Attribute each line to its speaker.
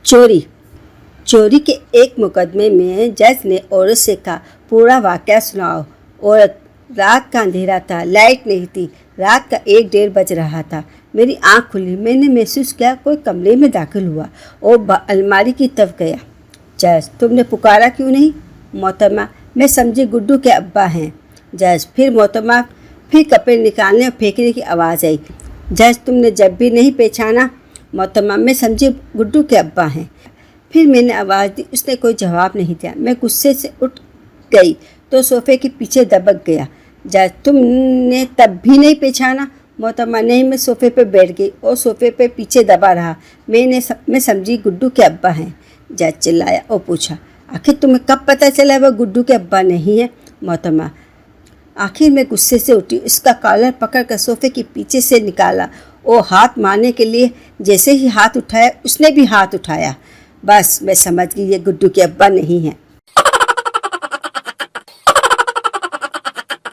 Speaker 1: चोरी के एक मुकदमे में जज ने औरत से कहा, पूरा वाकया सुनाओ। औरत, रात का अंधेरा था, लाइट नहीं थी, रात का 1-1:30 बज रहा था। मेरी आंख खुली, मैंने महसूस किया कोई कमरे में दाखिल हुआ और अलमारी की तरफ गया। जज, तुमने पुकारा क्यों नहीं? मोहतरमा, मैं समझी गुड्डू के अब्बा हैं। जज, फिर मोहतरमा, फिर कपड़े निकालने और फेंकने की आवाज़ आई। जज, तुमने जब भी नहीं पहचाना? मोहतरमा, मैं समझी गुड्डू के अब्बा हैं। फिर मैंने आवाज़ दी, उसने कोई जवाब नहीं दिया। मैं गुस्से से उठ गई तो सोफ़े के पीछे दबक गया। जज, तुमने तब भी नहीं पहचाना? मोहतरमा, नहीं, मैं सोफ़े पे बैठ गई और सोफ़े पे पीछे दबा रहा। मैं समझी गुड्डू के अब्बा हैं। जज चिल्लाया और पूछा, आखिर तुम्हें कब पता चला वह गुड्डू के अब्बा नहीं है? मोहतरमा, आखिर मैं गुस्से से उठी, उसका कॉलर पकड़कर सोफ़े के पीछे से निकाला और हाथ मारने के लिए जैसे ही हाथ उठाया उसने भी हाथ उठाया। बस मैं समझ गई ये गुड्डू के अब्बा नहीं है।